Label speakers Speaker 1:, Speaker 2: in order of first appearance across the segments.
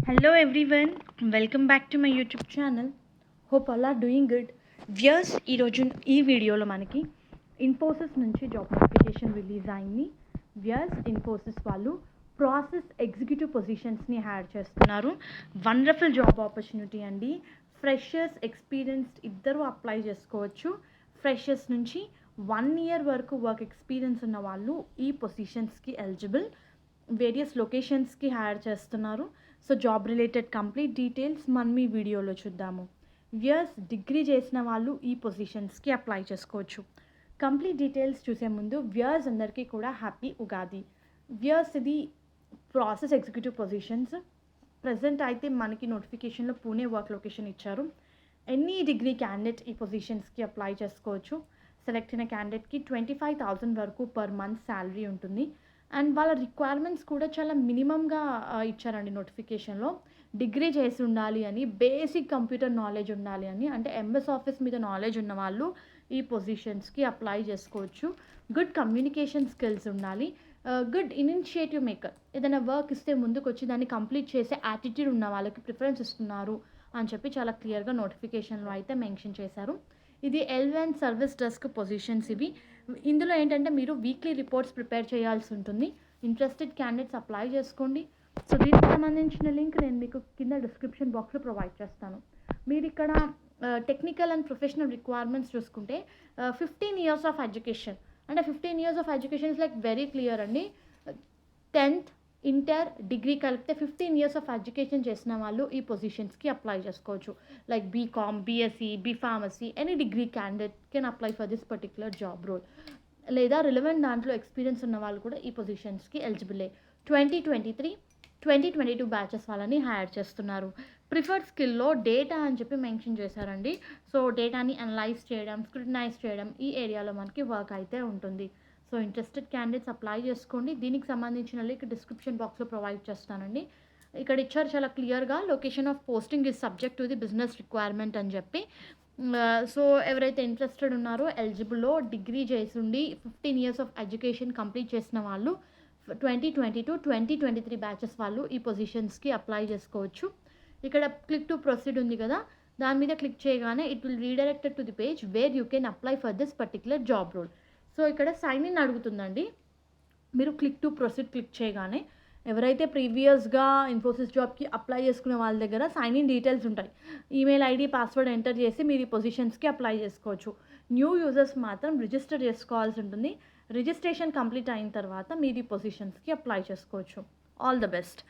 Speaker 1: Hello everyone, welcome back to my YouTube channel. Hope all are doing good. Viewers ఈరోజు ఈ వీడియోలో మనకి ఇన్ఫోసిస్ నుంచి జాబ్ నోటిఫికేషన్ రిలీజ్ అయింది. వ్యూయర్స్ ఇన్ఫోసిస్ వాళ్ళు ప్రాసెస్ ఎగ్జిక్యూటివ్ పొజిషన్స్ని హైర్ చేస్తున్నారు. వండర్ఫుల్ జాబ్ ఆపర్చునిటీ అండి. ఫ్రెషర్స్ ఎక్స్పీరియన్స్డ్ ఇద్దరు అప్లై చేసుకోవచ్చు. ఫ్రెషర్స్ నుంచి 1 year వరకు వర్క్ ఎక్స్పీరియన్స్ ఉన్న వాళ్ళు ఈ పొజిషన్స్కి ఎలిజిబుల్. వేరియస్ లొకేషన్స్కి హైర్ చేస్తున్నారు. So job related complete details మనం ఈ వీడియోలో చూద్దాము. వ్యూయర్స్ డిగ్రీ చేసిన వాళ్ళు ఈ పొజిషన్స్కి అప్లై చేసుకోవచ్చు. కంప్లీట్ డీటెయిల్స్ చూసే ముందు వ్యూయర్స్ అందరికీ కూడా హ్యాపీ ఉగాది. వ్యూయర్స్ ఇది ప్రాసెస్ ఎగ్జిక్యూటివ్ పొజిషన్స్. ప్రజెంట్ అయితే మనకి నోటిఫికేషన్లో పూణే వర్క్ లొకేషన్ ఇచ్చారు. ఎనీ డిగ్రీ క్యాండిడేట్ ఈ పొజిషన్స్కి అప్లై చేసుకోవచ్చు. సెలెక్ట్ అయిన క్యాండిడేట్కి 25,000 వరకు పర్ మంత్ శాలరీ ఉంటుంది. అండ్ వాళ్ళ రిక్వైర్మెంట్స్ కూడా చాలా మినిమంగా ఇచ్చారండి నోటిఫికేషన్లో. డిగ్రీ చేసి ఉండాలి అని, బేసిక్ కంప్యూటర్ నాలెడ్జ్ ఉండాలి అని, అంటే ఎంఎస్ ఆఫీస్ మీద నాలెడ్జ్ ఉన్న వాళ్ళు ఈ పొజిషన్స్కి అప్లై చేసుకోవచ్చు. గుడ్ కమ్యూనికేషన్ స్కిల్స్ ఉండాలి. గుడ్ ఇనిషియేటివ్ మేకర్, ఏదైనా వర్క్ ఇస్తే ముందుకు వచ్చి దాన్ని కంప్లీట్ చేసే యాటిట్యూడ్ ఉన్న వాళ్ళకి ప్రిఫరెన్స్ ఇస్తున్నారు అని చెప్పి చాలా క్లియర్గా నోటిఫికేషన్లో అయితే మెన్షన్ చేశారు. ఇది L1 సర్వీస్ డెస్క్ పొజిషన్స్ ఇవి. ఇందులో ఏంటంటే మీరు వీక్లీ రిపోర్ట్స్ ప్రిపేర్ చేయాల్సి ఉంటుంది. ఇంట్రెస్టెడ్ క్యాండిడేట్స్ అప్లై చేసుకోండి. సో దీనికి సంబంధించిన లింక్ నేను మీకు కింద డిస్క్రిప్షన్ బాక్స్లో ప్రొవైడ్ చేస్తాను. మీరు ఇక్కడ టెక్నికల్ అండ్ ప్రొఫెషనల్ రిక్వైర్మెంట్స్ చూసుకుంటే 15 years ఆఫ్ ఎడ్యుకేషన్, అంటే 15 years of education is like very clear అండి. 10th, ఇంటర్, డిగ్రీ కలిపితే 15 years ఆఫ్ ఎడ్యుకేషన్ చేసిన వాళ్ళు ఈ పొజిషన్స్కి అప్లై చేసుకోవచ్చు. Like BCom, BSc, B pharmacy, any degree candidate can apply for this particular job role. లేదా relevant దాంట్లో ఎక్స్పీరియన్స్ ఉన్న వాళ్ళు కూడా ఈ పొజిషన్స్కి ఎలిజిబులే. 2023, 2022 బ్యాచెస్ వాళ్ళని హైర్ చేస్తున్నారు. ప్రిఫర్డ్ స్కిల్లో డేటా అని చెప్పి మెన్షన్ చేశారండి. సో డేటాని అనలైజ్ చేయడం, స్క్రూటనైజ్ చేయడం, ఈ ఏరియాలో మనకి వర్క్ అయితే ఉంటుంది. సో ఇంట్రెస్టెడ్ క్యాండిడేట్స్ అప్లై చేసుకోండి. దీనికి సంబంధించిన లింక్ డిస్క్రిప్షన్ బాక్స్లో ప్రొవైడ్ చేస్తానండి. ఇక్కడ ఇచ్చారు చాలా క్లియర్గా, location of posting is subject to the business requirement అని చెప్పి. సో ఎవరైతే ఇంట్రెస్టెడ్ ఉన్నారో ఎలిజిబుల్లో డిగ్రీ చేసి ఉండి 15 years ఆఫ్ ఎడ్యుకేషన్ కంప్లీట్ చేసిన వాళ్ళు 2022, 2023 బ్యాచెస్ వాళ్ళు ఈ పొజిషన్స్కి అప్లై చేసుకోవచ్చు. ఇక్కడ క్లిక్ టు ప్రొసీడ్ ఉంది కదా, దాని మీద క్లిక్ చేయగానే it will redirected to the page where you can apply for this particular job role. So ఇక్కడ సైన్ ఇన్ అడుగుతుందండి. మీరు క్లిక్ టు ప్రొసీడ్ క్లిక్ చేయగానే ఎవరైతే ప్రీవియస్గా ఇన్ఫోసిస్ జాబ్కి అప్లై చేసుకునే వాళ్ళ దగ్గర సైన్ ఇన్ డీటెయిల్స్ ఉంటాయి. ఈమెయిల్ ఐడి, పాస్వర్డ్ ఎంటర్ చేసి మీరు ఈ పొజిషన్స్కి అప్లై చేసుకోవచ్చు. న్యూ యూజర్స్ మాత్రం రిజిస్టర్ చేసుకోవాల్సి ఉంటుంది. రిజిస్ట్రేషన్ కంప్లీట్ అయిన తర్వాత మీరు ఈ పొజిషన్స్కి అప్లై చేసుకోవచ్చు. All the best.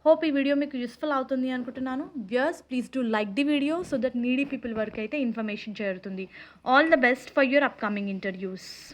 Speaker 1: హోప్ ఈ వీడియో మీకు యూస్ఫుల్ అవుతుంది అనుకుంటున్నాను. Viewers please do like the video so that needy people వరకు అయితే ఇన్ఫర్మేషన్ చేరుతుంది. All the best for your upcoming interviews.